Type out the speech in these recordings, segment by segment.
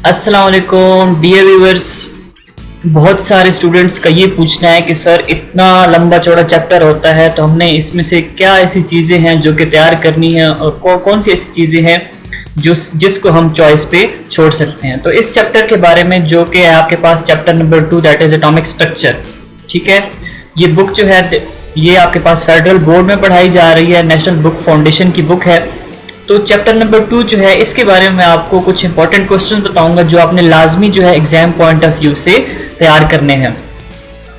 अस्सलाम वालेकुम dear viewers. बहुत सारे स्टूडेंट्स का ये पूछना है कि सर इतना लंबा चौड़ा चैप्टर होता है तो हमने इसमें से क्या ऐसी चीज़ें हैं जो कि तैयार करनी है और कौन सी ऐसी चीज़ें हैं जिसको हम चॉइस पे छोड़ सकते हैं। तो इस चैप्टर के बारे में जो कि है आपके पास chapter number 2 that is atomic structure. ठीक है, ये बुक जो है ये आपके पास फेडरल बोर्ड में पढ़ाई जा रही है, नेशनल बुक फाउंडेशन की बुक है। तो चैप्टर नंबर 2 जो है इसके बारे में आपको कुछ इंपॉर्टेंट क्वेश्चन बताऊंगा जो आपने लाजमी जो है एग्जाम पॉइंट ऑफ व्यू से तैयार करने हैं।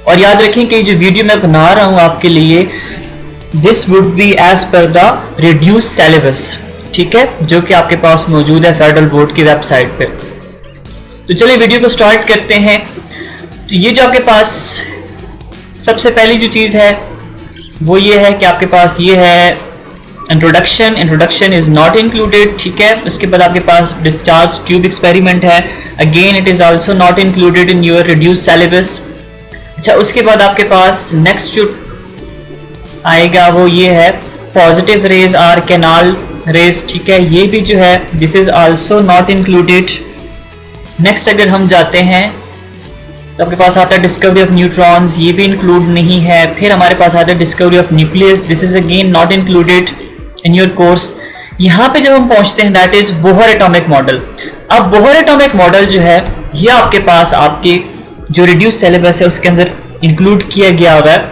और याद रखें कि जो वीडियो मैं बना रहा हूं आपके लिए this would be as per the reduce syllabus, ठीक है, जो कि आपके पास मौजूद है फेडरल बोर्ड की वेबसाइट पे। तो चलिए वीडियो को स्टार्ट करते हैं। तो ये जो आपके पास सबसे पहली जो चीज़ है वो ये है कि आपके पास ये है इंट्रोडक्शन इज नॉट इंक्लूडेड। ठीक है, उसके बाद आपके पास डिस्चार्ज ट्यूब एक्सपेरिमेंट है, again it is also not included in your reduce syllabus. अच्छा, उसके बाद आपके पास नेक्स्ट जो आएगा वो ये है positive rays are canal rays. ठीक है, ये भी जो है this is also not included. Next अगर हम जाते हैं तो आपके पास आता है डिस्कवरी ऑफ न्यूट्रॉन्स, ये भी इंक्लूड नहीं है। फिर हमारे पास आता है discovery of nucleus, this is again not included in your course. यहाँ पे जब हम पहुंचते हैं that is Bohr atomic model. अब बोहर एटॉमिक मॉडल जो है ये आपके पास आपके जो रिड्यूस सिलेबस है उसके अंदर इंक्लूड किया गया हुआ है।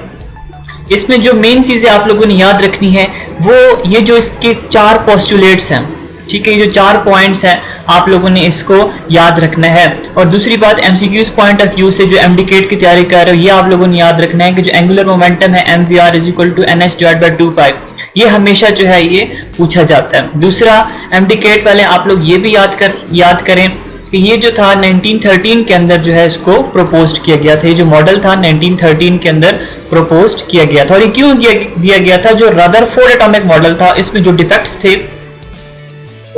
इसमें जो मेन चीजें आप लोगों ने याद रखनी है वो ये जो इसके 4 पोस्टुलेट्स हैं, ठीक है, ये जो 4 पॉइंट्स हैं आप लोगों ने इसको याद रखना है। और दूसरी बात एमसीक्यूज पॉइंट ऑफ व्यू से जो एमडीकेट की तैयारी कर रहे हो ये आप लोगों ने याद रखना है कि जो एंगुलर मोमेंटम है mvr is equal to nh/2π, ये हमेशा जो है ये पूछा जाता है। दूसरा एमडीकेट वाले आप लोग ये भी याद करें कि ये जो था 1913 के अंदर जो है इसको प्रपोज्ड किया गया था। ये जो मॉडल था 1913 के अंदर प्रपोज्ड किया गया था। और ये क्यों दिया गया था? जो रदरफोर्ड एटॉमिक मॉडल था इसमें जो डिफेक्ट्स थे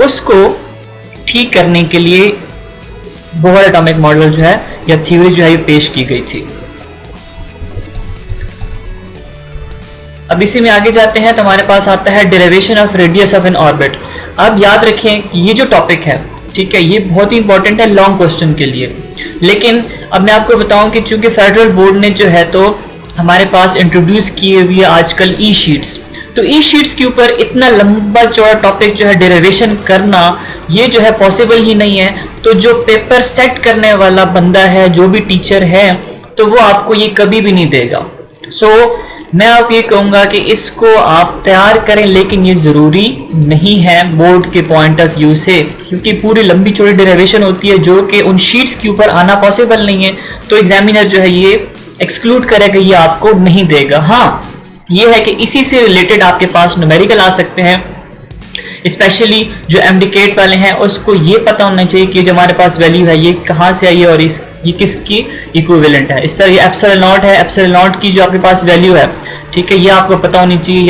उसको ठीक करने के लिए बोहर एटॉमिक मॉडल जो है या थ्योरी जो है ये पेश की गई थी। अब इसी में आगे जाते हैं तो हमारे पास आता है derivation of radius of N orbit. अब याद रखें कि ये जो टॉपिक है, ठीक है, ये बहुत ही इंपॉर्टेंट है लॉन्ग क्वेश्चन के लिए। लेकिन अब मैं आपको बताऊं कि चूंकि फेडरल बोर्ड ने जो है तो हमारे पास इंट्रोड्यूस किए हुए आजकल ई शीट्स, तो ई शीट्स के ऊपर इतना लंबा चौड़ा टॉपिक जो है डेरिवेशन करना ये जो है पॉसिबल ही नहीं है। तो जो पेपर सेट करने वाला बंदा है, जो भी टीचर है, तो वो आपको ये कभी भी नहीं देगा। मैं आप ये कहूंगा कि इसको आप तैयार करें, लेकिन ये जरूरी नहीं है बोर्ड के पॉइंट ऑफ व्यू से, क्योंकि पूरी लंबी चौड़ी डेरिवेशन होती है जो कि उन शीट्स के ऊपर आना पॉसिबल नहीं है। तो एग्जामिनर जो है ये एक्सक्लूड करेगा, ये आपको नहीं देगा। हाँ, ये है कि इसी से रिलेटेड आपके पास न्यूमेरिकल आ सकते हैं, स्पेशली जो एमडीकेट वाले हैं उसको ये पता होना चाहिए कि जो हमारे पास वैल्यू है ये कहाँ से आई है और ये किसकी इक्विवेलेंट है। इस तरह ये एप्सिलॉन नॉट है, एप्सिलॉन नॉट की जो आपके पास वैल्यू है, ठीक है, ये आपको पता होनी चाहिए।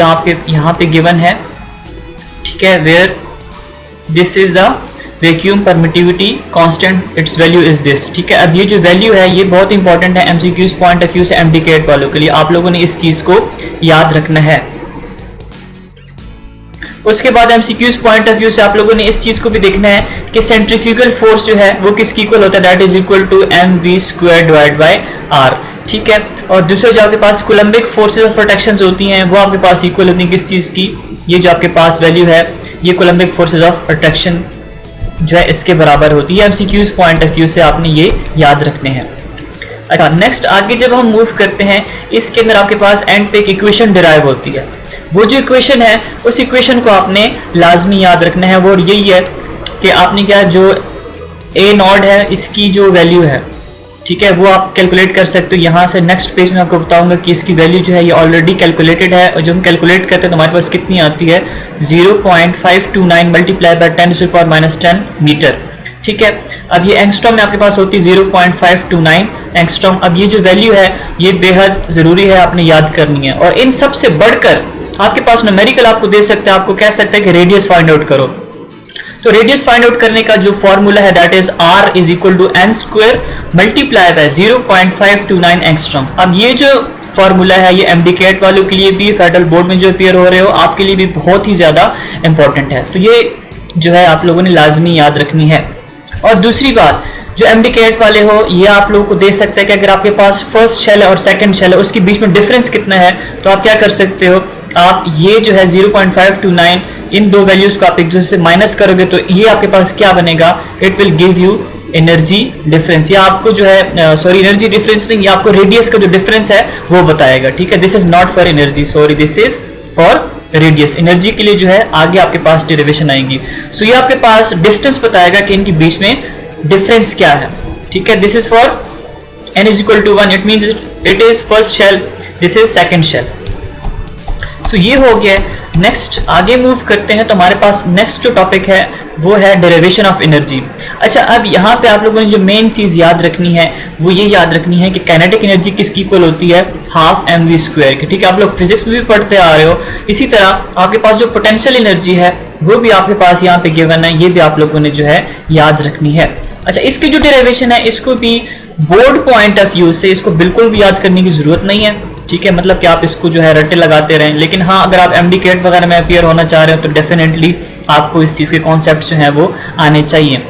यहाँ पे गिवन है, ठीक है, where this is the vacuum permittivity constant, its value is this. ठीक है, अब ये जो वैल्यू है ये बहुत इंपॉर्टेंट है एमसीक्यूज पॉइंट ऑफ व्यू से एमडीकेट वालों के लिए, आप लोगों ने इस चीज को याद रखना है। उसके बाद एमसीक्यूज पॉइंट ऑफ व्यू से आप लोगों ने इस चीज को भी देखना है कि सेंट्रीफ्यूगल फोर्स जो है वो किसकी इक्वल होता है, that is equal to mv²/r। ठीक है, और दूसरा जो आपके पास कोलम्बिक फोर्सेस ऑफ प्रोटेक्शन होती हैं वो आपके पास इक्वल होती है किस चीज की, ये जो आपके पास वैल्यू है ये कोलम्बिक फोर्सेस ऑफ प्रोटेक्शन जो है इसके बराबर होती है। एमसीक्यूज पॉइंट ऑफ व्यू से आपने ये याद रखने हैं। अच्छा, नेक्स्ट आगे जब हम मूव करते हैं इसके अंदर आपके पास एंड पे एक इक्वेशन डिराइव होती है। वो जो इक्वेशन है उस इक्वेशन को आपने लाजमी याद रखना है। वो यही है कि आपने क्या जो ए नॉट है इसकी जो वैल्यू है, ठीक है, वो आप कैलकुलेट कर सकते हो। यहाँ से नेक्स्ट पेज में आपको बताऊंगा कि इसकी वैल्यू जो है ये ऑलरेडी कैलकुलेटेड है, और जो हम कैलकुलेट करते हैं तो हमारे पास कितनी आती है 0.529 मल्टीप्लाई बाय 10⁻⁻10 मीटर। ठीक है, अब ये एंगस्ट्रॉम में आपके पास होती है 0.529 एंगस्ट्रॉम। अब ये जो वैल्यू है ये बेहद जरूरी है, आपने याद करनी है। और इन सब से बढ़कर आपके पास न्यूमेरिकल आपको दे सकते हैं, आपको कह सकते हैं कि रेडियस फाइंड आउट करो। तो रेडियस फाइंड आउट करने का जो फॉर्मूला है that is r is equal to n² multiply by 0.529 angstrom. अब ये जो फॉर्मूला है ये एमडीकेट वालों के लिए भी, फेडरल बोर्ड में जो अपीयर हो रहे हो आपके लिए भी बहुत ही ज्यादा इंपॉर्टेंट है। तो ये जो है आप लोगों ने लाजमी याद रखनी है। और दूसरी बात, जो एमडी कैट वाले हो, ये आप लोगों को दे सकते हैं कि अगर आपके पास फर्स्ट शेल है और सेकंड शेल है, उसके बीच में डिफरेंस कितना है, तो आप क्या कर सकते हो, आप ये जो है 0.529 इन दो वैल्यूज को आप एक दूसरे से माइनस करोगे तो ये आपके पास क्या बनेगा, it will give you energy difference. या आपको जो है सॉरी एनर्जी डिफरेंस नहीं, ये आपको रेडियस का जो डिफरेंस है वो बताएगा, ठीक है। This is not for energy, sorry, this is for radius. Energy के लिए जो है आगे आपके पास डेरिवेशन आएंगी। सो ये आपके पास डिस्टेंस बताएगा कि इनके बीच में डिफरेंस क्या है, ठीक है। This is for n is equal to 1, it means it is first shell, this is second shell. So ये हो गया। नेक्स्ट आगे मूव करते हैं तो हमारे पास नेक्स्ट जो टॉपिक है वो है डेरिवेशन ऑफ एनर्जी। अच्छा, अब यहाँ पे आप लोगों ने जो मेन चीज याद रखनी है वो ये याद रखनी है कि काइनेटिक एनर्जी किसकी इक्वल होती है, हाफ mv²। की, ठीक है। आप लोग फिजिक्स में भी पढ़ते आ रहे हो। इसी तरह आपके पास जो पोटेंशियल एनर्जी है वो भी आपके पास यहाँ पे गिवन है, ये भी आप लोगों ने जो है याद रखनी है। अच्छा, इसकी जो डेरिवेशन है इसको भी बोर्ड पॉइंट ऑफ व्यू से इसको बिल्कुल भी याद करने की जरूरत नहीं है, ठीक है। मतलब कि आप इसको जो है रट्टे लगाते रहें, लेकिन हाँ, अगर आप एमडी कैट वगैरह में अपीयर होना चाह रहे हो तो डेफिनेटली आपको इस चीज के कॉन्सेप्ट जो है वो आने चाहिए।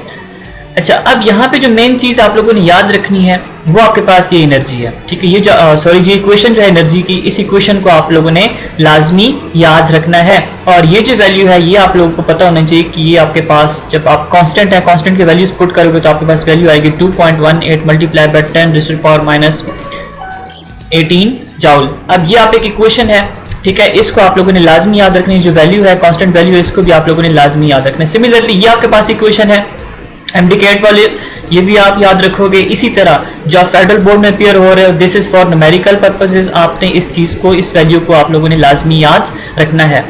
अच्छा, अब यहाँ पे जो मेन चीज आप लोगों ने याद रखनी है वो आपके पास ये एनर्जी है, ठीक है। ये जो सॉरी ये इक्वेशन जो है एनर्जी की, इस इक्वेशन को आप लोगों ने लाजमी याद रखना है। और ये जो वैल्यू है ये आप लोगों को पता होना चाहिए कि ये आपके पास जब आप कांस्टेंट है, कांस्टेंट की वैल्यूज पुट करोगे तो आपके पास वैल्यू आएगी 2.18 मल्टीप्लाई बाय 10⁻⁻18 जूल। अब ये आप एक इक्वेशन है, ठीक है। इसको आप लोगों ने लाजमी याद रखनी है। जो वैल्यू है, कांस्टेंट वैल्यू है, इसको भी आप लोगों ने लाजमी याद रखना है। सिमिलरली ये आपके पास इक्वेशन है एमडी कैट वाले, ये भी आप याद रखोगे। इसी तरह जो आप फेडरल बोर्ड में अपीयर हो रहे हो, this is for numerical purposes, आपने इस चीज को, इस वैल्यू को आप लोगों ने लाजमी याद रखना है।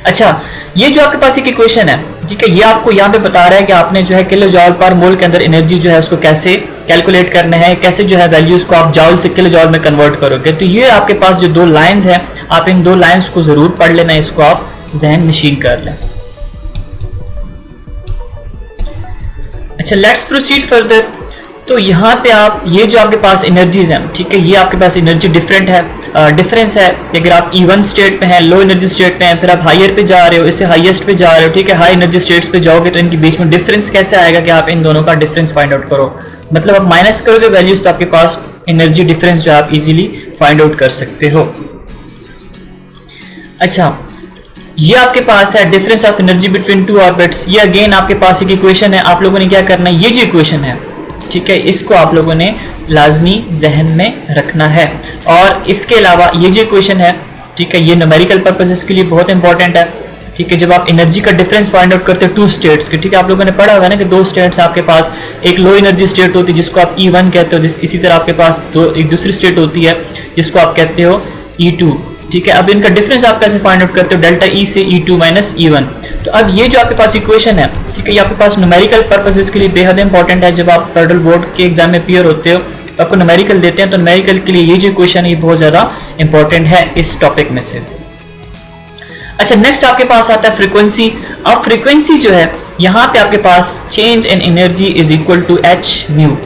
अच्छा, ये जो आपके पास एक इक्वेशन है, ठीक है, ये आपको यहाँ पे बता रहा है कि आपने जो है किलो जॉल पर मोल के अंदर एनर्जी जो है उसको कैसे कैलकुलेट करना है, कैसे जो है वैल्यूज को आप जॉल से किलो जॉल में कन्वर्ट करोगे। तो ये आपके पास जो दो लाइंस हैं, आप इन दो लाइंस को जरूर पढ़ लेना, इसको आप जहन नशीन कर लें। अच्छा, लेट्स प्रोसीड फर्दर। तो यहाँ पे आप ये जो आपके पास एनर्जीज हैं, ठीक है, ये आपके पास एनर्जी डिफरेंट है, डिफरेंस है। अगर आप E1 स्टेट पे हैं, लो एनर्जी स्टेट पे हैं, फिर आप हायर पे जा रहे हो, इससे हाईएस्ट पे जा रहे हो, ठीक है, हाई एनर्जी स्टेट्स पे जाओगे तो इनके बीच में डिफरेंस कैसे आएगा कि आप इन दोनों का डिफरेंस फाइंड आउट करो। मतलब आप माइनस करोगे वैल्यूज तो आपके पास एनर्जी डिफरेंस जो आप इजीली फाइंड आउट कर सकते हो। अच्छा, ये आपके पास है difference of energy between two orbits. ये अगेन आपके पास एक इक्वेशन है। आप लोगों ने क्या करना है, ये जो इक्वेशन है, ठीक है, इसको आप लोगों ने लाजमी जहन में रखना है। और इसके अलावा ये जो इक्वेशन है, ठीक है, ये न्यूमेरिकल पर्पसेस के लिए बहुत इंपॉर्टेंट है, ठीक है। जब आप एनर्जी का डिफरेंस फाइंड आउट करते हो टू स्टेट्स के, ठीक है, आप लोगों ने पढ़ा होगा ना कि दो स्टेट्स आपके पास, एक लो एनर्जी स्टेट होती है जिसको आप E1 कहते हो, इसी तरह आपके पास एक दूसरी स्टेट होती है जिसको आप कहते हो E2, ठीक है। अब इनका डिफरेंस आप कैसे फाइंड आउट करते हो, डेल्टा E से E2 माइनस E1। तो अब ये जो आपके पास इक्वेशन है, ठीक है, ये आपके पास न्यूमेरिकल पर्पसेस के लिए बेहद इंपॉर्टेंट है। जब आप फेडरल बोर्ड के एग्जाम में अपीयर होते हो तो आपको न्यूमेरिकल देते हैं, तो न्यूमेरिकल के लिए ये जो इक्वेशन है ये बहुत ज्यादा इंपॉर्टेंट है इस टॉपिक में से। अच्छा, नेक्स्ट आपके पास आता है फ्रीक्वेंसी। अब फ्रीक्वेंसी जो है यहाँ पे आपके पास change in energy is equal to h mu.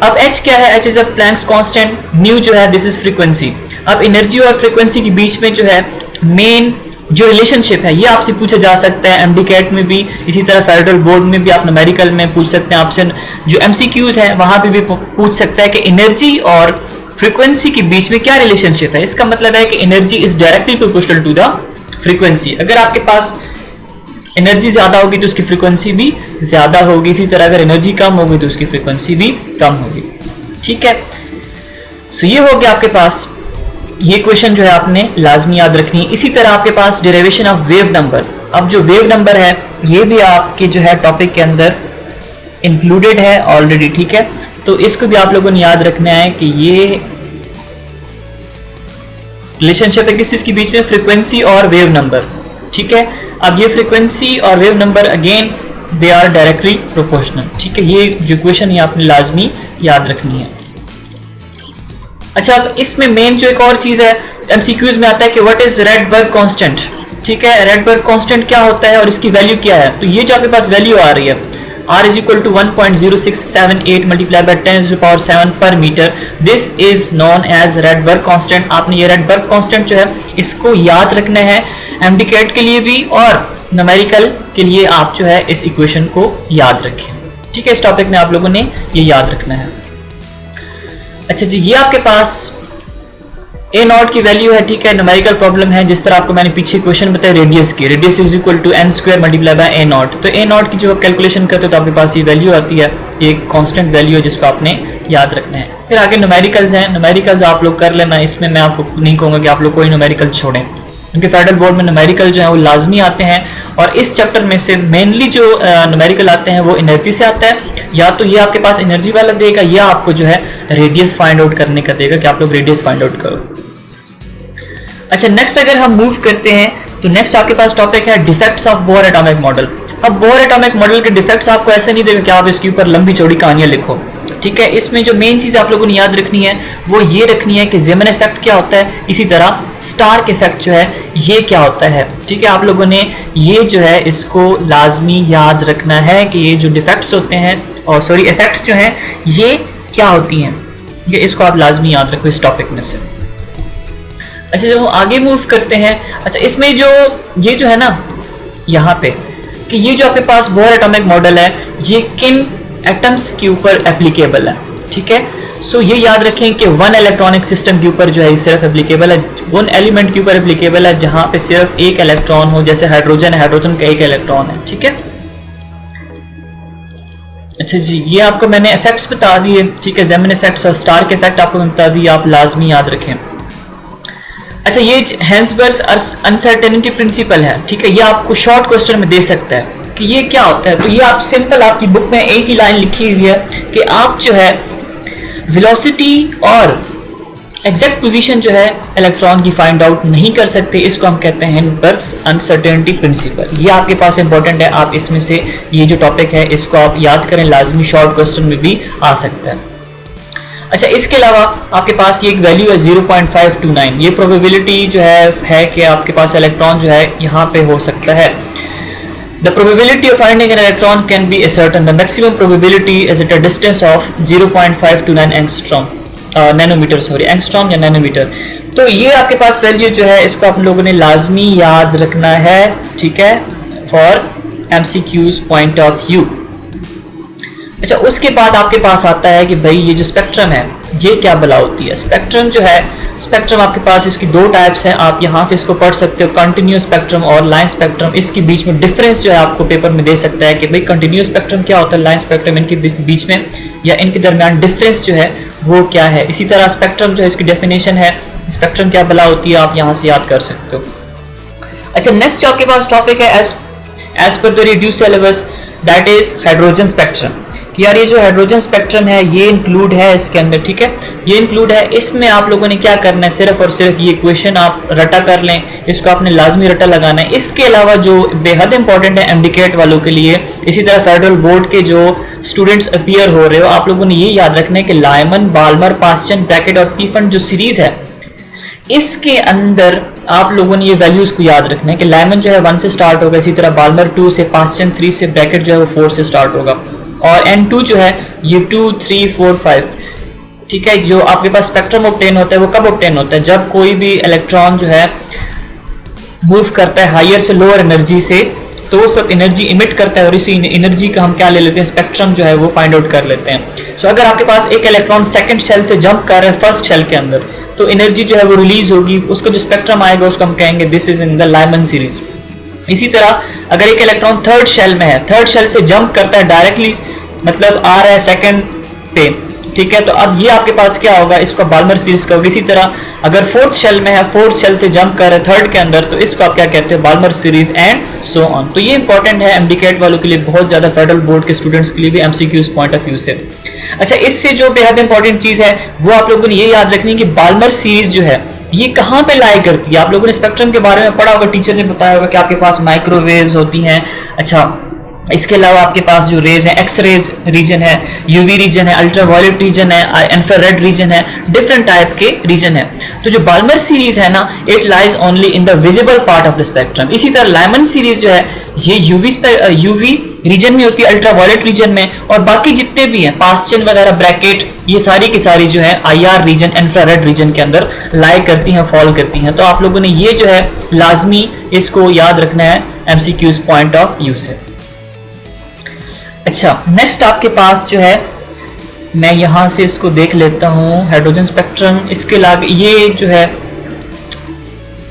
अब h क्या है, h is the Planck's constant, mu जो है दिस इज फ्रीक्वेंसी। अब एनर्जी और फ्रीक्वेंसी के बीच में जो है मेन जो रिलेशनशिप है ये आपसे पूछा जा सकता है एमडी कैट में भी, इसी तरह फेडरल बोर्ड में भी आप न्यूमेरिकल में पूछ सकते हैं। आपसे जो एमसीक्यूज है वहां पे भी पूछ सकता है कि एनर्जी और फ्रीक्वेंसी के बीच में क्या रिलेशनशिप है। इसका मतलब है कि energy is directly proportional to the frequency. अगर आपके पास एनर्जी ज्यादा होगी तो उसकी फ्रीक्वेंसी भी ज्यादा होगी, इसी तरह अगर एनर्जी कम होगी तो उसकी फ्रीक्वेंसी भी कम होगी, ठीक है। सो ये हो गया आपके पास, ये क्वेश्चन जो है आपने लाजमी याद रखनी है। इसी तरह आपके पास डेरिवेशन ऑफ वेव नंबर। अब जो वेव नंबर है ये भी आपके जो है टॉपिक के अंदर इंक्लूडेड है ऑलरेडी, ठीक है। तो इसको भी आप लोगों ने याद रखना है कि ये रिलेशनशिप है किस चीज के बीच में, फ्रीक्वेंसी और वेव नंबर, ठीक है। अब ये फ्रीक्वेंसी और wave number again they are directly proportional, ठीक है। ये जो इक्वेशन है आपने लाजमी याद रखनी है। अच्छा, अब इसमें मेन जो एक और चीज है एमसीक्यूज में आता है कि व्हाट इज रेडबर्ग कांस्टेंट, ठीक है। रेडबर्ग कांस्टेंट क्या होता है और इसकी वैल्यू क्या है। तो ये जो आपके पास वैल्यू आ रही है R is equal to 1.0678 multiplied by 10 to the power 7 per meter. This is known as Rydberg constant. आपने ये Rydberg constant जो है इसको याद रखना है MDCAT के लिए भी और न्यूमेरिकल के लिए आप जो है इस इक्वेशन को याद रखें, ठीक है, इस टॉपिक में आप लोगों ने ये याद रखना है। अच्छा जी, ये आपके पास ए नॉट की वैल्यू है, ठीक है, न्यूमेरिकल प्रॉब्लम है। जिस तरह आपको मैंने पीछे क्वेश्चन बताया रेडियस की, radius is equal to n square multiply by a nought. तो ए नॉट की जो आप कैलकुलेशन करते हो तो आपके पास ये वैल्यू आती है, एक कांस्टेंट वैल्यू है जिसको आपने याद रखना है। फिर आगे न्यूमेरिकल्स हैं, न्यूमेरिकल्स आप लोग कर लेना, इसमें मैं आपको नहीं कहूँगा कि आप लोग कोई न्यूमेरिकल छोड़ें, क्योंकि फेडरल बोर्ड में न्यूमेरिकल जो है वो लाजमी आते हैं। और इस चैप्टर में से मेनली जो न्यूमेरिकल आते हैं वो एनर्जी से आता है, या तो ये आपके पास एनर्जी वाला देगा या आपको जो है रेडियस फाइंड आउट करने का देगा कि आप लोग रेडियस फाइंड आउट करो। अच्छा, नेक्स्ट अगर हम मूव करते हैं तो नेक्स्ट आपके पास टॉपिक है defects of bore atomic model. अब बोर एटॉमिक मॉडल के डिफेक्ट्स आपको ऐसे नहीं देगा कि आप इसके ऊपर लंबी चौड़ी कहानियां लिखो, ठीक है। इसमें जो मेन चीज आप लोगों ने याद रखनी है वो ये रखनी है कि जेमन इफेक्ट क्या होता है, इसी तरह स्टार्क इफेक्ट जो है ये क्या होता है, ठीक है। आप लोगों ने ये जो है इसको लाजमी याद रखना है कि ये जो डिफेक्ट्स होते हैं और सॉरी इफेक्ट्स जो हैं ये क्या होती हैं, ये इसको आप लाजमी याद रखो इस टॉपिक में से। अच्छा, जब हम आगे मूव करते हैं, अच्छा इसमें जो ये जो है ना यहाँ पे कि ये जो आपके पास बोर एटॉमिक मॉडल है ये किन एटम्स के ऊपर एप्लीकेबल है, ठीक है। सो ये याद रखें कि वन इलेक्ट्रॉनिक सिस्टम के ऊपर जो है सिर्फ एप्लीकेबल है, वन एलिमेंट के ऊपर एप्लीकेबल है जहां पे सिर्फ एक इलेक्ट्रॉन हो, जैसे हाइड्रोजन है, हाइड्रोजन का एक इलेक्ट्रॉन है, ठीक है। अच्छा जी, ये आपको मैंने इफेक्ट्स बता दिए, ठीक है, जेमन इफेक्ट्स और स्टार्क इफेक्ट आपको बता दिए, आप लाजमी याद रखें। अच्छा, ये हेंसबर्ग्स अनसर्टेनिटी प्रिंसिपल है, ठीक है, ये आपको शॉर्ट क्वेश्चन में दे सकता है कि ये क्या होता है। तो ये आप सिंपल आपकी बुक में एक ही लाइन लिखी हुई है कि आप जो है वेलोसिटी और एग्जैक्ट पोजीशन जो है इलेक्ट्रॉन की फाइंड आउट नहीं कर सकते, इसको हम कहते हैं हेंसबर्ग्स अनसर्टेनिटी प्रिंसिपल। ये आपके पास इंपॉर्टेंट है, आप इसमें से ये जो टॉपिक है इसको आप याद करें, लाजमी शॉर्ट क्वेश्चन में भी आ सकता है। अच्छा, इसके अलावा आपके पास ये एक वैल्यू है 0.529, ये प्रोबेबिलिटी जो है कि आपके पास इलेक्ट्रॉन जो है यहाँ पे हो सकता है। The probability of finding an electron can be ascertained. The maximum probability is at a distance of 0.529 angstrom, nanometre, sorry angstrom या नैनोमीटर। तो ये आपके पास वैल्यू जो है इसको आप लोगों ने लाजमी याद रखना है, ठीक है, for MCQs point of view. अच्छा, उसके बाद आपके पास आता है कि भाई ये जो स्पेक्ट्रम है ये क्या भला होती है। स्पेक्ट्रम जो है, स्पेक्ट्रम आपके पास इसकी दो टाइप्स हैं, आप यहाँ से इसको पढ़ सकते हो, कंटिन्यूअस स्पेक्ट्रम और लाइन स्पेक्ट्रम। इसके बीच में डिफरेंस जो है आपको पेपर में दे सकता है कि भाई कंटिन्यूअस स्पेक्ट्रम क्या होता है, लाइन स्पेक्ट्रम इनके बीच में या इनके दरमियान डिफरेंस जो है वो क्या है। इसी तरह स्पेक्ट्रम जो है इसकी डेफिनेशन है, स्पेक्ट्रम क्या भला होती है, आप यहाँ से याद कर सकते हो। अच्छा, नेक्स्ट जो आपके पास टॉपिक है as per the reduced syllabus, that is hydrogen spectrum. यार ये जो हाइड्रोजन स्पेक्ट्रम है ये इंक्लूड है इसके अंदर, ठीक है, ये इंक्लूड है। इसमें आप लोगों ने क्या करना है, सिर्फ और सिर्फ ये क्वेश्चन आप रटा कर लें, इसको आपने लाजमी रटा लगाना है। इसके अलावा जो बेहद इंपॉर्टेंट है एमडीकेट वालों के लिए, इसी तरह फेडरल बोर्ड के जो स्टूडेंट्स अपीयर हो रहे हो, आप लोगों ने ये याद रखना है कि लायमन, बाल्मर, पास्चन, ब्रैकेट और पीफन जो सीरीज है इसके अंदर आप लोगों ने ये वैल्यूज को याद रखना है कि लायमन जो है 1 से स्टार्ट होगा, इसी तरह बाल्मर 2 से, पास्चन 3 से, ब्रैकेट जो है वो 4 से स्टार्ट होगा और N2 जो है ये 2, 3, 4, 5, ठीक है। जो आपके पास स्पेक्ट्रम ऑब्टेन होता है वो कब ऑब्टेन होता है, जब कोई भी इलेक्ट्रॉन जो है मूव करता है हायर से लोअर एनर्जी से, तो वो सब एनर्जी इमिट करता है और इसी एनर्जी का हम क्या ले लेते हैं, स्पेक्ट्रम जो है वो फाइंड आउट कर लेते हैं। सो अगर आपके पास एक इलेक्ट्रॉन सेकंड शेल से जंप कर रहा है फर्स्ट शेल के अंदर, तो एनर्जी जो है वो रिलीज होगी, उसका जो स्पेक्ट्रम आएगा उसको हम कहेंगे this is in the Lyman series. इसी तरह अगर एक इलेक्ट्रॉन थर्ड शेल में है, थर्ड शेल से जंप करता है डायरेक्टली, मतलब आ रहा है सेकंड पे, ठीक है, तो अब ये आपके पास क्या होगा, इसको बाल्मर सीरीज कहोगे। इसी तरह अगर फोर्थ शेल में है, फोर्थ शेल से जंप कर रहे थर्ड के अंदर, तो इसको आप क्या कहते हैं, Balmer series and so on. तो ये इंपॉर्टेंट है एमडीकेट वालों के लिए, बहुत ज्यादा फेडरल बोर्ड के स्टूडेंट्स के लिए भी एमसीक्यूज पॉइंट ऑफ व्यू से। अच्छा, इससे जो बेहद इंपॉर्टेंट चीज है वो आप लोगों ने ये याद रखनी है कि बाल्मर सीरीज जो है ये कहाँ पे लाई करती है। आप लोगों ने स्पेक्ट्रम के बारे में पढ़ा होगा, टीचर ने बताया होगा कि आपके पास माइक्रोवेव्स होती हैं। अच्छा, इसके अलावा आपके पास जो रेज है, एक्स रेज रीजन है, यूवी रीजन है, अल्ट्रावायलेट रीजन है, इंफ्रारेड रीजन है, डिफरेंट टाइप के रीजन है। तो जो बाल्मर सीरीज है ना, it lies only in the visible part of the spectrum. इसी तरह लायमन सीरीज जो है ये यूवी रीजन में होती है, अल्ट्रावायलेट रीजन में, और बाकी जितने भी हैं पास्चन वगैरह, ब्रैकेट, ये सारी की सारी जो है आईआर रीजन, इंफ्रारेड रीजन के अंदर लाई करती हैं, फॉल करती हैं। तो आप लोगों ने ये जो है लाजमी इसको याद रखना है एमसीक्यूज पॉइंट ऑफ व्यू से। अच्छा, नेक्स्ट आपके पास जो है, मैं यहाँ से इसको देख लेता हूँ, हाइड्रोजन स्पेक्ट्रम, इसके अलावा ये जो है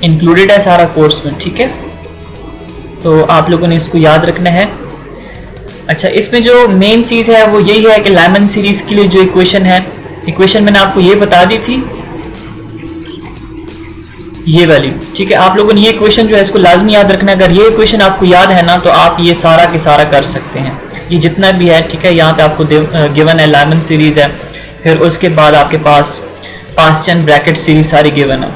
इंक्लूडेड है सारा कोर्स में, ठीक है, तो आप लोगों ने इसको याद रखना है। अच्छा, इसमें जो मेन चीज़ है वो यही है कि लाइमन सीरीज के लिए जो इक्वेशन है, इक्वेशन मैंने आपको ये बता दी थी, ये वाली, ठीक है। आप लोगों ने ये इक्वेशन जो है इसको लाजमी याद रखना है। अगर ये इक्वेशन आपको याद है ना, तो आप ये सारा के सारा कर सकते हैं, ये जितना भी है, ठीक है। यहाँ पे आपको गिवन है लाइमन सीरीज है, फिर उसके बाद आपके पास पास्चन ब्रैकेट सीरीज सारी गिवन है।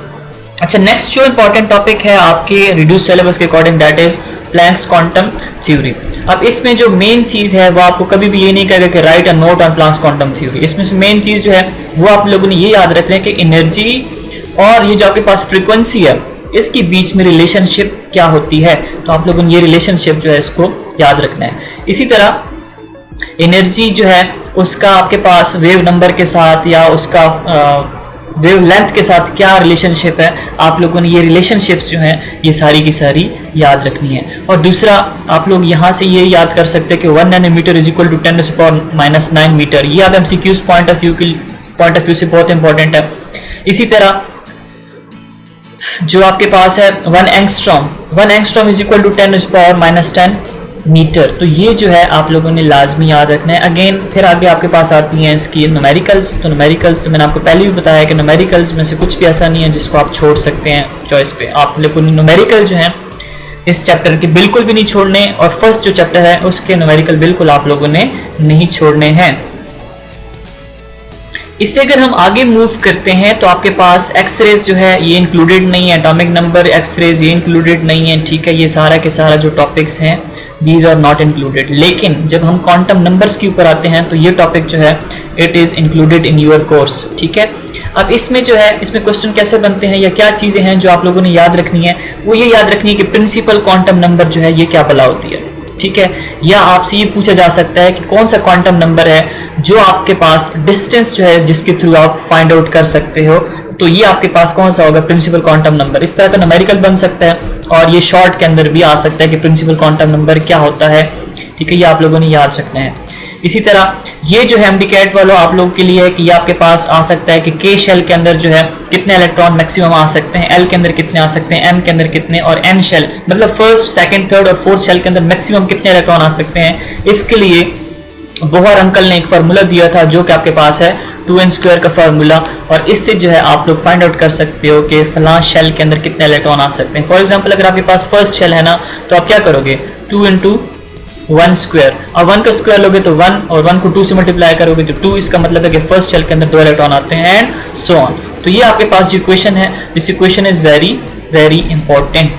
अच्छा, नेक्स्ट जो इंपॉर्टेंट टॉपिक है आपके रिड्यूस सिलेबस के according, that is Planck's quantum theory. अब इसमें जो मेन चीज है वो आपको कभी भी ये नहीं कहेगा कि write a note on Planck's quantum theory. इसमें से मेन चीज जो है वो आप लोगों ने ये याद रखना है कि एनर्जी और ये जो आपके पास फ्रीक्वेंसी है, इसके बीच में रिलेशनशिप क्या होती है। तो आप लोगों ने ये रिलेशनशिप जो है इसको याद रखना है। इसी तरह एनर्जी जो है उसका आपके पास वेव नंबर के साथ या उसका वेव लेंथ के साथ क्या रिलेशनशिप है, आप लोगों ने ये रिलेशनशिप्स जो हैं ये सारी की सारी याद रखनी है। और दूसरा आप लोग यहाँ से ये याद कर सकते हैं कि 1 nanometre is equal to 10⁻⁹ metre. ये आप एमसीक्यूज पॉइंट ऑफ व्यू से बहुत इंपॉर्टेंट है। इसी तरह जो आपके पास है 1 angstrom is equal to 10⁻⁻10 metre. तो ये जो है आप लोगों ने लाजमी याद रखना है। अगेन फिर आगे आपके पास आती हैं इसकी न्यूमेरिकल्स। तो न्यूमेरिकल्स तो मैंने आपको पहले भी बताया कि न्यूमेरिकल्स में से कुछ भी ऐसा नहीं है जिसको आप छोड़ सकते हैं चॉइस पे। आप लोगों ने न्यूमेरिकल जो है इस चैप्टर के बिल्कुल भी नहीं छोड़ने, और फर्स्ट जो चैप्टर है उसके न्यूमेरिकल बिल्कुल आप लोगों ने नहीं छोड़ने हैं। इससे अगर हम आगे मूव करते हैं तो आपके पास एक्सरेज जो है ये इंक्लूडेड नहीं है, एटॉमिक नंबर, एक्सरेज ये इंक्लूडेड नहीं है, ठीक है। ये सारा के सारा जो टॉपिक्स हैं दीज आर नॉट इंक्लूडेड। लेकिन जब हम क्वांटम नंबर्स के ऊपर आते हैं तो ये टॉपिक जो है it is included in your course, ठीक है। अब इसमें जो है इसमें क्वेश्चन कैसे बनते हैं या क्या चीजें हैं जो आप लोगों ने याद रखनी है, वो ये याद रखनी है कि प्रिंसिपल क्वांटम नंबर जो है ये क्या भला होती है, ठीक है। या आपसे ये पूछा जा सकता है कि कौन सा क्वांटम नंबर है जो आपके पास डिस्टेंस जो है जिसके थ्रू आप फाइंड आउट कर सकते हो, तो ये आपके पास कौन सा होगा, प्रिंसिपल क्वांटम नंबर। इस तरह का न्यूमेरिकल बन सकता है और ये शॉर्ट के अंदर भी आ सकता है कि प्रिंसिपल क्वांटम नंबर क्या होता है, ठीक है। ये आप लोगों ने याद रखना है। इसी तरह ये जो है एमडीकैट वालों आप लोगों के लिए है कि ये आपके पास आ सकता है कि के शेल के अंदर जो है कितने इलेक्ट्रॉन मैक्सिमम आ सकते हैं, एल के अंदर कितने आ सकते हैं, एम के अंदर कितने, और एन शेल मतलब फर्स्ट सेकंड थर्ड और फोर्थ शेल के अंदर मैक्सिमम कितने इलेक्ट्रॉन आ सकते हैं। इसके लिए बोहर अंकल ने एक फार्मूला दिया था जो कि आपके पास है 2n² का फार्मूला, और इससे जो है आप लोग फाइंड आउट कर सकते हो कि फलां शेल के अंदर कितने इलेक्ट्रॉन आ सकते हैं। फॉर एग्जांपल अगर आपके पास फर्स्ट शेल है ना, तो आप क्या करोगे 2 × 1², और 1 का स्क्वायर लोगे तो 1, और 1 को 2 से मल्टीप्लाई करोगे तो 2। इसका मतलब है कि फर्स्ट शेल के अंदर 2 इलेक्ट्रॉन आते हैं एंड सो ऑन। तो ये आपके पास जो इक्वेशन है, this equation is very very important.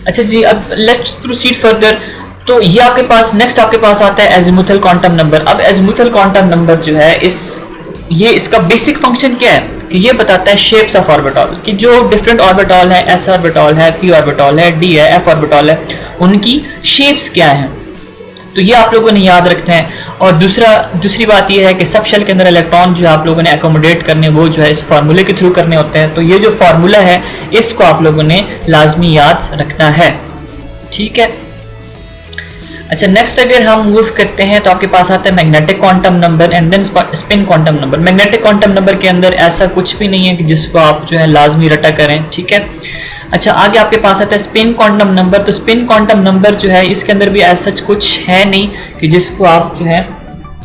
अच्छा जी, अब लेट्स प्रोसीड फर्दर। तो ये आपके पास नेक्स्ट आपके पास आता है एजिमुथल क्वांटम नंबर। अब एजिमुथल क्वांटम नंबर जो है ये इसका बेसिक फंक्शन क्या है कि ये बताता है शेप्स ऑफ ऑर्बिटल, कि जो डिफरेंट ऑर्बिटल है, एस ऑर्बिटल है, पी ऑर्बिटल है, डी है, एफ ऑर्बिटल है, उनकी शेप्स क्या है। तो ये आप लोगों ने याद रखना है। और दूसरी बात ये है कि सब शेल के अंदर इलेक्ट्रॉन जो आप लोगों ने एकोमोडेट करने वो जो है इस फार्मूले के थ्रू करने होते हैं। तो ये जो फार्मूला है इसको आप लोगों ने लाजमी याद रखना है, ठीक है। अच्छा, नेक्स्ट अगर हम मूव करते हैं तो आपके पास आता है magnetic quantum number and then spin quantum number. Magnetic quantum number के अंदर ऐसा कुछ भी नहीं है कि जिसको आप जो है लाजमी रटा करें, ठीक है। अच्छा, आगे आपके पास आता है स्पिन क्वांटम नंबर। तो स्पिन क्वांटम नंबर जो है इसके अंदर भी ऐसा कुछ है नहीं कि जिसको आप जो है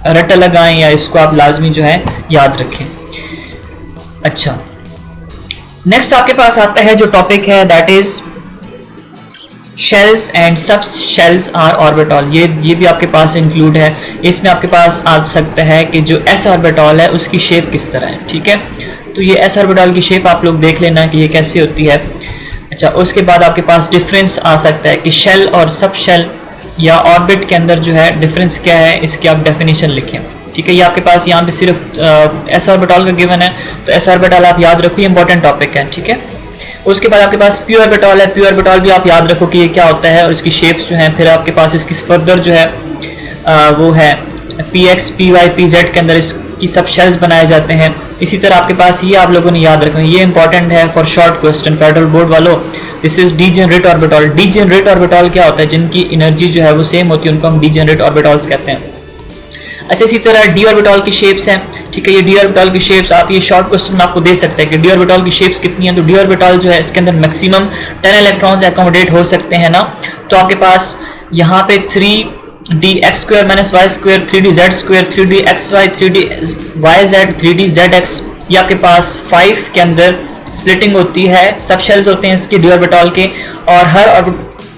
रटा लगाएं या इसको आप लाजमी जो है याद रखें। अच्छा, नेक्स्ट आपके पास आता है जो टॉपिक है that is shells and sub shells are orbital. ये भी आपके पास इंक्लूड है। इसमें आपके पास आ सकता है कि जो एस ऑर्बिटल है उसकी शेप किस तरह है, ठीक है। तो ये एस ऑर्बिटल की शेप आप लोग देख लेना कि ये कैसी होती है। अच्छा, उसके बाद आपके पास डिफरेंस आ सकता है कि शेल और सब शेल या ऑर्बिट के अंदर जो है डिफरेंस क्या है, इसकी आप डेफिनेशन लिखें, ठीक है। ये आपके पास यहाँ पे सिर्फ एस ऑर्बिटल का गिवन है, तो एस ऑर्बिटल आप याद रखो, ये इंपॉर्टेंट टॉपिक है, ठीक है। उसके बाद आपके पास पी ऑर्बिटल है। पी ऑर्बिटल भी आप याद रखो कि ये क्या होता है और इसकी शेप्स जो हैं। फिर आपके पास इसकी फर्दर जो है वो है P X, P Y, P Z के अंदर इसकी सब शेल्स बनाए जाते हैं। इसी तरह आपके पास ये आप लोगों ने याद रखना, ये इंपॉर्टेंट है for short question federal board वालों। This is degenerate orbital. Degenerate orbital क्या होता है? जिनकी एनर्जी जो है वो सेम होती है उनको हम डीजेनरेट ऑर्बिटल्स कहते हैं। अच्छा, इसी तरह डी ऑर्बिटल की शेप्स हैं, ठीक है। ये डी ऑर्बिटल की शेप्स आप ये शॉर्ट क्वेश्चन आपको दे सकते हैं कि डी ऑर्बिटल की शेप्स कितनी हैं। तो डी ऑर्बिटल जो है इसके अंदर मैक्सिमम 10 इलेक्ट्रॉन्स एकोमोडेट हो सकते हैं ना। तो आपके पास यहाँ पे 3d(x²-y², 3d(z²), 3d(xy), 3d(yz), 3d(zx), ये आपके पास 5 के अंदर स्प्लिटिंग होती है, सब शेल्स होते हैं इसके डी ऑर्बिटल के, और हर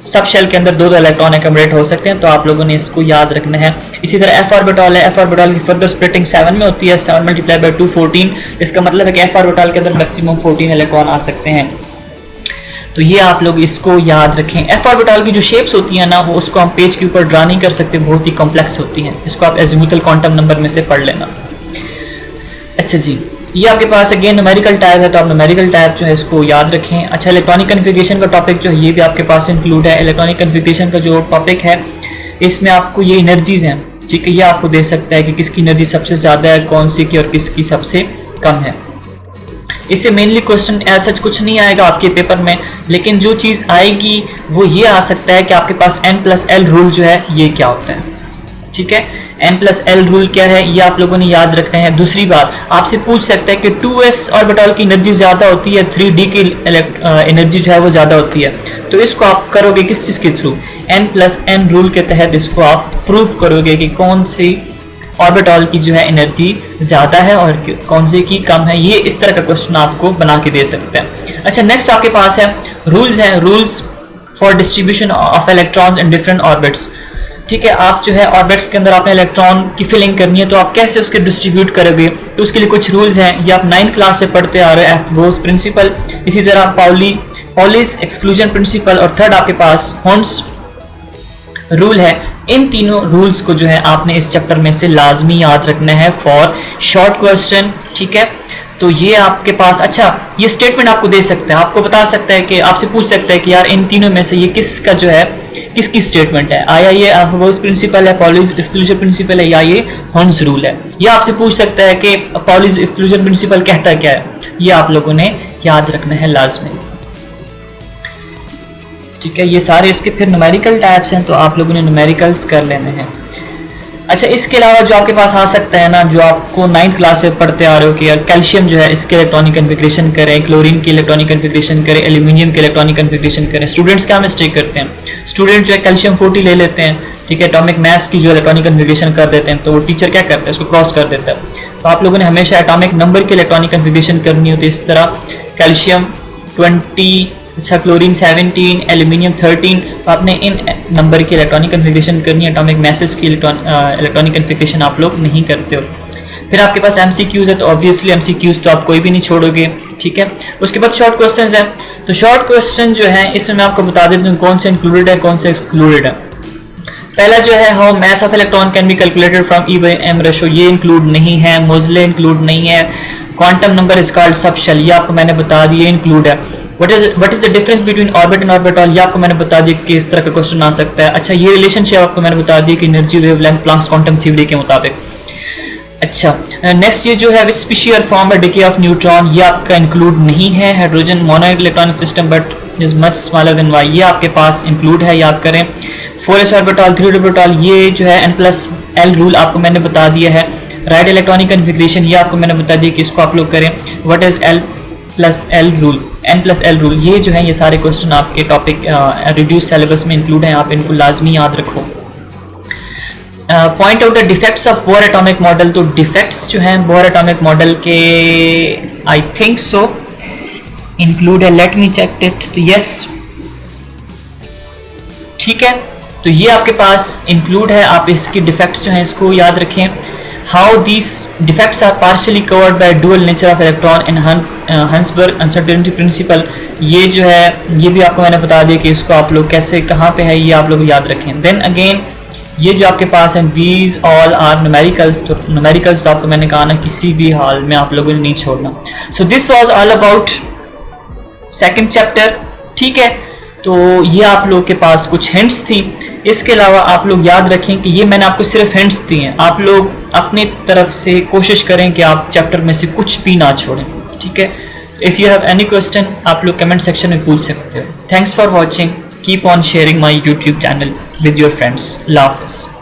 सब शेल के अंदर 2 इलेक्ट्रॉन एकोमोडेट हो सकते हैं। तो आप लोगों ने इसको याद रखना है। इसी तरह एफ ऑर्बिटल है, एफ ऑर्बिटल की फर्दर स्प्लिटिंग 7 में होती है, 7 × 2 14। इसका मतलब है कि एफ ऑर्बिटल के अंदर मैक्सिमम 14 इलेक्ट्रॉन आ सकते हैं। तो ये आप लोग इसको याद रखें। एफ ऑर्बिटल की जो शेप्स होती हैं ना, वो उसको हम पेज के ऊपर ड्रा नहीं कर सकते, बहुत ही कॉम्प्लेक्स होती हैं। इसको आप एजीमुथल क्वांटम नंबर में से पढ़ लेना। अच्छा जी, ये आपके पास अगेन न्यूमेरिकल टाइप है, तो आप न्यूमेरिकल टाइप जो है इसको याद रखें। अच्छा, इलेक्ट्रॉनिक कन्फिगरेशन का टॉपिक जो है ये भी आपके पास इंक्लूड है। इलेक्ट्रॉनिक कन्फिगरेशन का जो टॉपिक है इसमें आपको ये एनर्जीज हैं, ठीक है, ये आपको दे सकता है कि किसकी एनर्जी सबसे ज़्यादा है, कौन सी की, और किसकी सबसे कम है। इससे मेनली क्वेश्चन ऐसा कुछ नहीं आएगा आपके पेपर में, लेकिन जो चीज़ आएगी वो ये आ सकता है कि आपके पास n+l रूल जो है ये क्या होता है, ठीक है। n+l रूल क्या है ये आप लोगों ने याद रखना है। दूसरी बात, आपसे पूछ सकता है कि 2s ऑर्बिटल की एनर्जी ज़्यादा होती है, 3d की एनर्जी जो है वो ज़्यादा होती है। तो इसको आप करोगे किस चीज़ के थ्रू? n+n रूल के तहत इसको आप प्रूफ करोगे कि कौन सी ऑर्बिटल की जो है एनर्जी ज़्यादा है और कौन से की कम है। ये इस तरह का क्वेश्चन आपको बना के दे सकते हैं। अच्छा, नेक्स्ट आपके पास है रूल्स हैं, rules for distribution of electrons in different orbits, ठीक है। आप जो है ऑर्बिट्स के अंदर आपने इलेक्ट्रॉन की फिलिंग करनी है, तो आप कैसे उसके डिस्ट्रीब्यूट करोगे? तो उसके लिए कुछ रूल्स हैं, ये आप 9th क्लास से पढ़ते आ रहे हैं, एफ-बोस प्रिंसिपल, इसी तरह पॉलीज एक्सक्लूजन प्रिंसिपल, और थर्ड आपके पास हॉर्न्स रूल है। इन तीनों रूल्स को जो है आपने इस चैप्टर में से लाजमी याद रखना है फॉर शॉर्ट क्वेश्चन, ठीक है। तो ये आपके पास, अच्छा, ये स्टेटमेंट आपको दे सकता है, आपको बता सकता है कि आपसे पूछ सकता है कि यार इन तीनों में से ये किसका जो है किसकी स्टेटमेंट है, आया ये एफ-बोस प्रिंसिपल है, पॉलीज एक्सक्लूजन प्रिंसिपल है, या ये हॉर्न्स रूल है। ये आपसे पूछ सकता है कि पॉलीज एक्सक्लूजन प्रिंसिपल कहता क्या है, ये आप लोगों ने याद रखना है लाजमी, ठीक है। ये सारे इसके फिर न्यूमेरिकल टाइप्स हैं, तो आप लोगों ने न्यूमेरिकल्स कर लेने हैं। अच्छा, इसके अलावा जो आपके पास आ सकता है ना, जो आपको 9th क्लास से पढ़ते आ रहे हो कि कैल्शियम जो है इसके इलेक्ट्रॉनिक कन्फिगरेशन करें, क्लोरीन की इलेक्ट्रॉनिक कन्फिगरेशन करें, एल्यूमिनियम की इलेक्ट्रॉनिक कन्फिगरेशन करें। स्टूडेंट्स क्या मिस्टेक करते हैं? स्टूडेंट जो है कैल्शियम 40 ले लेते हैं, ठीक है, एटॉमिक मास की जो इलेक्ट्रॉनिक कन्फिगरेशन कर देते हैं, तो वो टीचर क्या करता है, उसको क्रॉस कर देता है। तो आप लोगों ने हमेशा एटॉमिक नंबर की इलेक्ट्रॉनिक कन्फिगरेशन करनी होती है। इस तरह कैल्शियम 20, अच्छा, क्लोरीन 17, एल्यूमिनियम 13, तो आपने इन नंबर की इलेक्ट्रॉनिक कन्फिगरेशन करनी है। एटॉमिक मैसेज की इलेक्ट्रॉनिक कन्फिगरेशन आप लोग नहीं करते हो। फिर आपके पास MCQs है, तो ऑब्वियसली MCQs तो आप कोई भी नहीं छोड़ोगे, ठीक है। उसके बाद शॉर्ट क्वेश्चंस हैं, तो शॉर्ट क्वेश्चन जो है इसमें मैं आपको बता देता हूँ कौन से इंक्लूडेड है, कौन से एक्सक्लूडेड है। पहला जो है how mass of electron can be calculated from E/m ratio, ये इंक्लूड नहीं है। मोजले इंक्लूड नहीं है। Quantum number is called sub shell, ये आपको मैंने बता दिया इंक्लूड है। What is the difference between orbit and orbital, ये आपको मैंने बता दिया कि इस तरह का क्वेश्चन आ सकता है। अच्छा, ये रिलेशनशिप आपको मैंने बता दी कि energy wavelength Planck's quantum theory के मुताबिक। अच्छा, नेक्स्ट ये जो है which species are form by decay of neutron, ये आपका इंक्लूड नहीं है। Hydrogen mono electronic system but is much smaller than Y, ये आपके पास इंक्लूड है, याद करें। 4s ऑर्बिटल, 3d ऑर्बिटल, ये जो है n+l रूल आपको मैंने बता दिया है। राइट इलेक्ट्रॉनिक कन्फिगरेशन, ये आपको मैंने बता दिया कि इसको आप लोग करें। What is n+l rule, n+l rule, ये जो है ये सारे क्वेश्चन आपके टॉपिक रिड्यूस सिलेबस में इंक्लूड हैं, आप इनको लाजमी याद रखो। Point out the defects of bore atomic model, तो डिफेक्ट्स जो हैं बोर एटॉमिक मॉडल के आई थिंक सो इंक्लूड है, लेट मी चेक इट, तो यस, ठीक है। तो ये आपके पास इंक्लूड है, आप इसकी डिफेक्ट्स जो हैं इसको याद रखें। How these defects are partially covered by dual nature of electron in Heisenberg uncertainty principle, ये जो है ये भी आपको मैंने बता दिया कि इसको आप लोग कैसे कहाँ पे है ये आप लोग याद रखें। देन अगेन ये जो आपके पास है दीज ऑल आर न्यूमेरिकल्स, तो न्यूमेरिकल्स तो आपको मैंने कहा ना किसी भी हाल में आप लोगों ने नहीं छोड़ना। So this was all about second chapter, ठीक है। तो ये आप लोग के पास कुछ हिंट्स थी, इसके अलावा आप लोग याद रखें कि ये मैंने आपको सिर्फ हिंट्स दिए हैं, आप लोग अपनी तरफ से कोशिश करें कि आप चैप्टर में से कुछ भी ना छोड़ें, ठीक है। If you have any question आप लोग कमेंट सेक्शन में पूछ सकते हो। Thanks for watching. Keep on sharing my YouTube channel with your friends. Allah Hafiz.